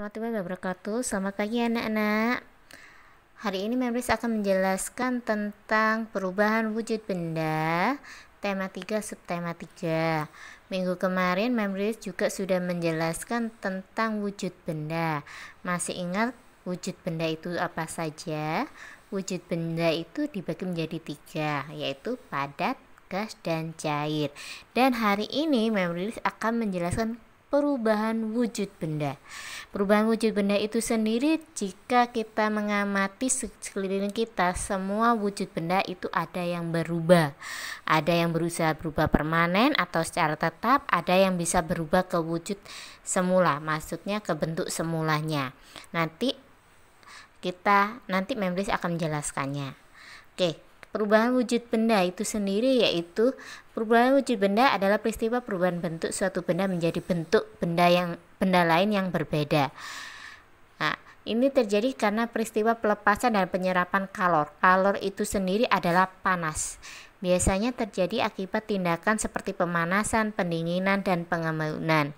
Warahmatullahi wabarakatuh. Selamat pagi anak-anak. Hari ini Membris akan menjelaskan tentang perubahan wujud benda, tema 3 subtema 3. Minggu kemarin Membris juga sudah menjelaskan tentang wujud benda. Masih ingat wujud benda itu apa saja? Wujud benda itu dibagi menjadi 3, yaitu padat, gas, dan cair. Dan hari ini Membris akan menjelaskan perubahan wujud benda. Perubahan wujud benda itu sendiri, jika kita mengamati sekeliling kita, semua wujud benda itu ada yang berubah. Ada yang berusaha berubah permanen atau secara tetap, ada yang bisa berubah ke wujud semula, maksudnya ke bentuk semulanya. Nanti Membris akan menjelaskannya. Oke. Perubahan wujud benda itu sendiri yaitu perubahan wujud benda adalah peristiwa perubahan bentuk suatu benda menjadi bentuk benda lain yang berbeda. Nah, ini terjadi karena peristiwa pelepasan dan penyerapan kalor. Kalor itu sendiri adalah panas. Biasanya terjadi akibat tindakan seperti pemanasan, pendinginan, dan pengembunan.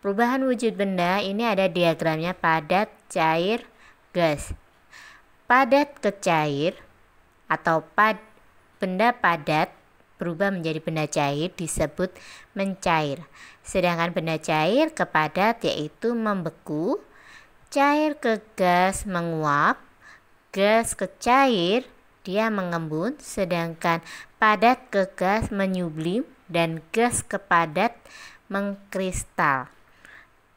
Perubahan wujud benda ini ada diagramnya: padat, cair, gas. Padat ke cair atau benda padat berubah menjadi benda cair disebut mencair. Sedangkan benda cair ke padat yaitu membeku, cair ke gas menguap, gas ke cair dia mengembun, sedangkan padat ke gas menyublim, dan gas ke padat mengkristal.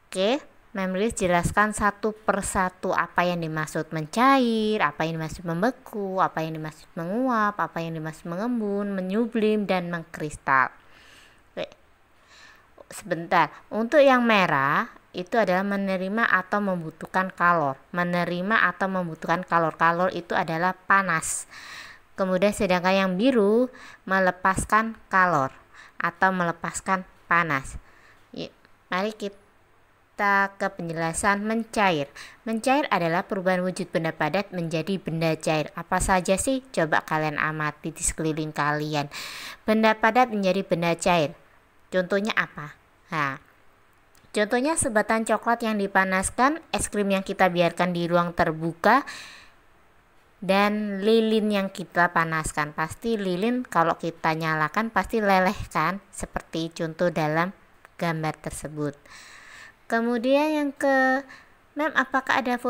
Oke. Membris jelaskan satu persatu apa yang dimaksud mencair, apa yang dimaksud membeku, apa yang dimaksud menguap, apa yang dimaksud mengembun, menyublim, dan mengkristal. Oke. Sebentar, untuk yang merah itu adalah menerima atau membutuhkan kalor. Menerima atau membutuhkan kalor. Kalor itu adalah panas. Kemudian sedangkan yang biru melepaskan kalor atau melepaskan panas. Mari kita ke penjelasan mencair. Mencair adalah perubahan wujud benda padat menjadi benda cair. Apa saja sih? Coba kalian amati di sekeliling kalian. Benda padat menjadi benda cair. Contohnya apa? Nah, contohnya sebatan coklat yang dipanaskan, es krim yang kita biarkan di ruang terbuka, dan lilin yang kita panaskan. Pasti lilin kalau kita nyalakan pasti leleh kan? Seperti contoh dalam gambar tersebut. Kemudian yang apakah ada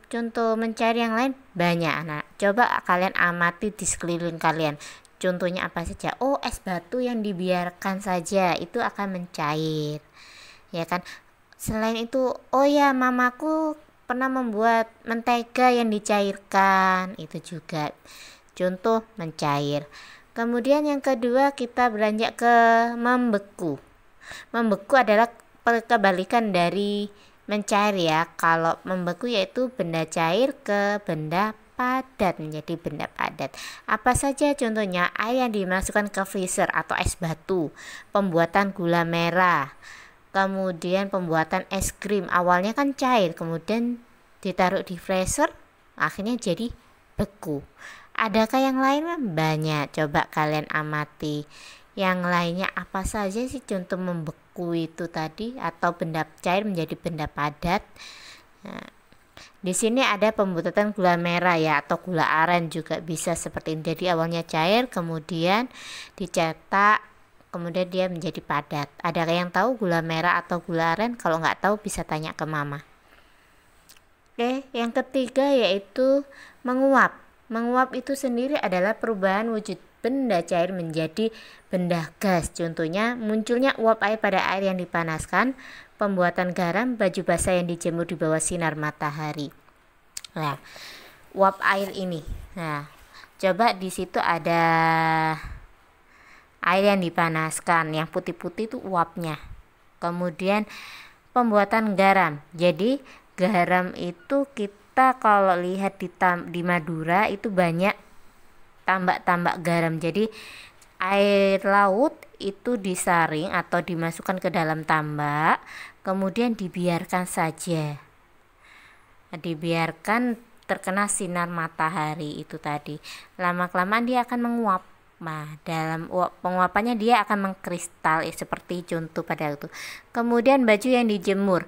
contoh mencair yang lain? Banyak anak. Coba kalian amati di sekeliling kalian. Contohnya apa saja? Oh, es batu yang dibiarkan saja itu akan mencair. Ya kan? Selain itu, oh ya, mamaku pernah membuat mentega yang dicairkan. Itu juga contoh mencair. Kemudian yang kedua kita beranjak ke membeku. Membeku adalah kebalikan dari mencair ya. Kalau membeku yaitu benda cair ke benda padat menjadi benda padat. Apa saja contohnya? Air yang dimasukkan ke freezer atau es batu, pembuatan gula merah, kemudian pembuatan es krim. Awalnya kan cair, kemudian ditaruh di freezer, akhirnya jadi beku. Adakah yang lain? Banyak. Coba kalian amati. Yang lainnya apa saja sih contoh membeku itu tadi atau benda cair menjadi benda padat? Nah, di sini ada pembuatan gula merah ya, atau gula aren juga bisa seperti ini. Jadi awalnya cair, kemudian dicetak, kemudian dia menjadi padat. Ada yang tahu gula merah atau gula aren? Kalau nggak tahu bisa tanya ke mama. Oke, yang ketiga yaitu menguap. Menguap itu sendiri adalah perubahan wujud benda cair menjadi benda gas. Contohnya munculnya uap air pada air yang dipanaskan, pembuatan garam, baju basah yang dijemur di bawah sinar matahari. Nah, uap air ini. Nah, coba di situ ada air yang dipanaskan, yang putih-putih itu uapnya. Kemudian pembuatan garam. Jadi garam itu kita kalau lihat di Madura itu banyak tambak-tambak garam. Jadi air laut itu disaring atau dimasukkan ke dalam tambak, kemudian dibiarkan saja. Dibiarkan terkena sinar matahari itu tadi. Lama-kelamaan dia akan menguap. magma. Dalam penguapannya dia akan mengkristal seperti contoh pada itu. Kemudian baju yang dijemur.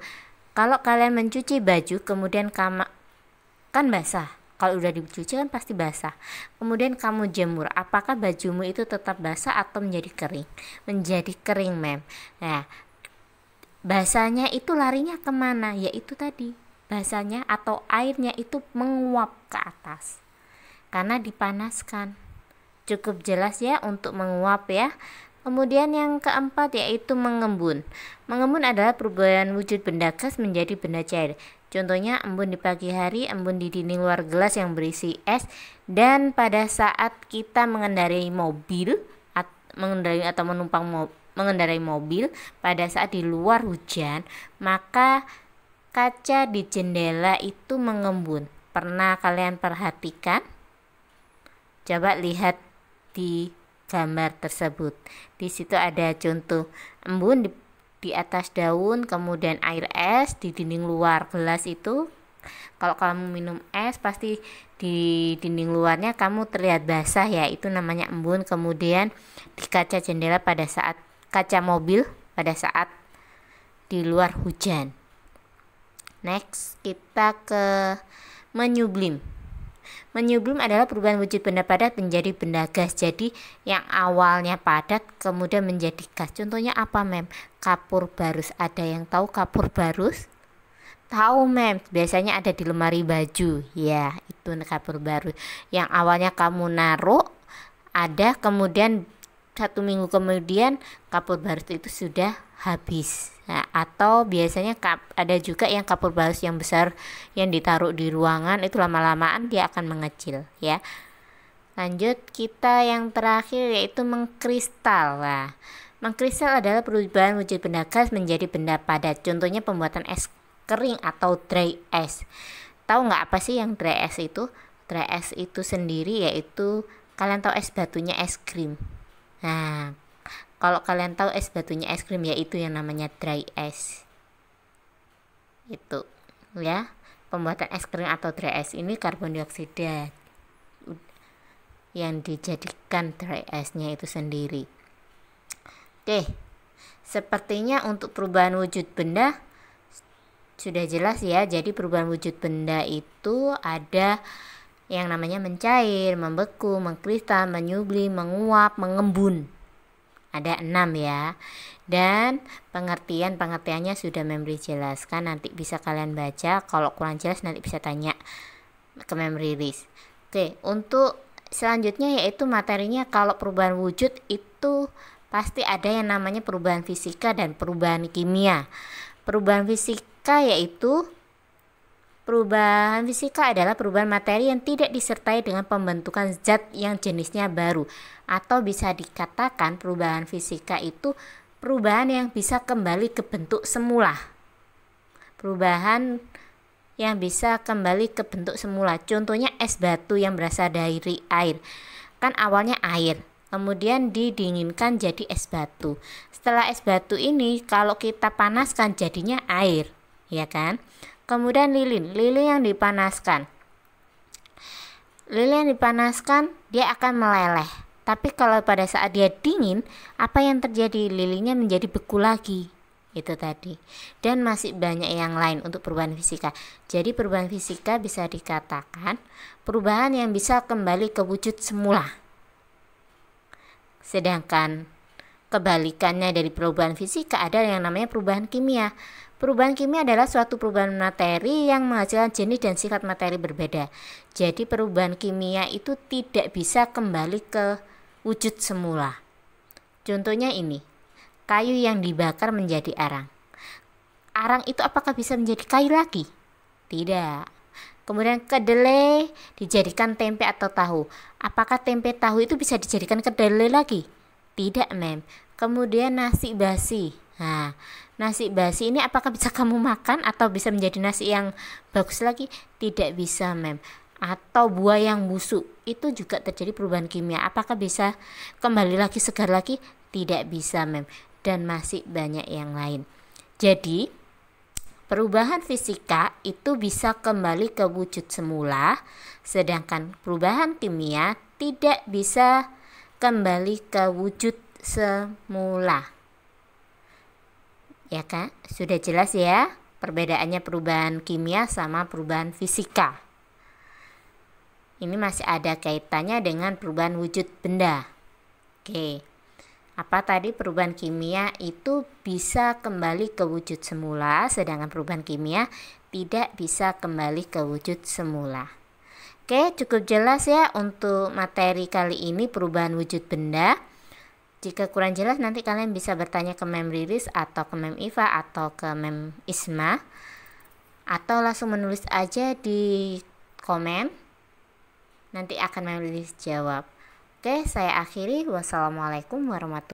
Kalau kalian mencuci baju kemudian kan basah. Kalau udah dicuci kan pasti basah. Kemudian kamu jemur, apakah bajumu itu tetap basah atau menjadi kering? Menjadi kering, mem. Nah, basahnya itu larinya kemana? Yaitu tadi, basahnya atau airnya itu menguap ke atas karena dipanaskan. Cukup jelas ya untuk menguap ya. Kemudian yang keempat yaitu mengembun. Mengembun adalah perubahan wujud benda gas menjadi benda cair. Contohnya embun di pagi hari, embun di dinding luar gelas yang berisi es, dan pada saat kita mengendarai mobil atau mengendarai mobil pada saat di luar hujan, maka kaca di jendela itu mengembun. Pernah kalian perhatikan? Coba lihat di gambar tersebut. Di situ ada contoh embun di atas daun, kemudian air es di dinding luar gelas itu. Kalau kamu minum es pasti di dinding luarnya kamu terlihat basah ya, itu namanya embun. Kemudian di kaca jendela pada saat kaca mobil pada saat di luar hujan. Next kita ke menyublim. Menyublim adalah perubahan wujud benda padat menjadi benda gas. Jadi yang awalnya padat kemudian menjadi gas. Contohnya apa, mem? Kapur barus. Ada yang tahu kapur barus? Tahu, mem. Biasanya ada di lemari baju. Ya, itu kapur barus. Yang awalnya kamu naruh ada, kemudian 1 minggu kemudian kapur barus itu sudah habis. Nah, atau biasanya ada juga yang kapur barus yang besar yang ditaruh di ruangan, itu lama-lamaan dia akan mengecil ya. Lanjut kita yang terakhir yaitu mengkristal. Nah, mengkristal adalah perubahan wujud benda gas menjadi benda padat. Contohnya pembuatan es kering atau dry ice. Tahu nggak apa sih yang dry ice itu? Dry ice itu sendiri yaitu kalian tahu es batunya es krim. Nah, kalau kalian tahu es batunya es krim yaitu yang namanya dry ice. Itu ya, pembuatan es krim atau dry ice ini karbon dioksida yang dijadikan dry ice-nya itu sendiri. Oke, sepertinya untuk perubahan wujud benda sudah jelas ya. Jadi perubahan wujud benda itu ada yang namanya mencair, membeku, mengkristal, menyublim, menguap, mengembun. Ada 6 ya. Dan pengertiannya sudah memberi jelaskan, nanti bisa kalian baca. Kalau kurang jelas nanti bisa tanya ke memory list. Oke, untuk selanjutnya yaitu materinya. Kalau perubahan wujud itu pasti ada yang namanya perubahan fisika dan perubahan kimia. Perubahan fisika adalah perubahan materi yang tidak disertai dengan pembentukan zat yang jenisnya baru, atau bisa dikatakan perubahan fisika itu perubahan yang bisa kembali ke bentuk semula. Perubahan yang bisa kembali ke bentuk semula. Contohnya es batu yang berasal dari air. Kan awalnya air, kemudian didinginkan jadi es batu. Setelah es batu ini kalau kita panaskan jadinya air, ya kan? Kemudian lilin yang dipanaskan. Lilin yang dipanaskan dia akan meleleh. Tapi kalau pada saat dia dingin, apa yang terjadi? Lilinnya menjadi beku lagi. Itu tadi. Dan masih banyak yang lain untuk perubahan fisika. Jadi perubahan fisika bisa dikatakan perubahan yang bisa kembali ke wujud semula. Sedangkan kebalikannya dari perubahan fisika ada yang namanya perubahan kimia. Perubahan kimia adalah suatu perubahan materi yang menghasilkan jenis dan sifat materi berbeda. Jadi perubahan kimia itu tidak bisa kembali ke wujud semula. Contohnya ini, kayu yang dibakar menjadi arang. Arang itu apakah bisa menjadi kayu lagi? Tidak. Kemudian kedelai dijadikan tempe atau tahu. Apakah tempe tahu itu bisa dijadikan kedelai lagi? Tidak, mem. Kemudian nasi basi. Nah, nasi basi ini apakah bisa kamu makan atau bisa menjadi nasi yang bagus lagi? Tidak bisa, mem. Atau buah yang busuk, itu juga terjadi perubahan kimia. Apakah bisa kembali lagi segar lagi? Tidak bisa, mem. Dan masih banyak yang lain. Jadi, perubahan fisika itu bisa kembali ke wujud semula, sedangkan perubahan kimia tidak bisa kembali ke wujud semula. Ya kan? Sudah jelas ya perbedaannya perubahan kimia sama perubahan fisika. Ini masih ada kaitannya dengan perubahan wujud benda. Oke. Apa tadi? Perubahan kimia itu bisa kembali ke wujud semula, sedangkan perubahan kimia tidak bisa kembali ke wujud semula. Oke, cukup jelas ya untuk materi kali ini, perubahan wujud benda. Jika kurang jelas nanti kalian bisa bertanya ke Mem Riris atau ke Mem Iva atau ke Mem Isma, atau langsung menulis aja di komen. Nanti akan Mem Riris jawab. Oke, saya akhiri. Wassalamualaikum warahmatullahi wabarakatuh.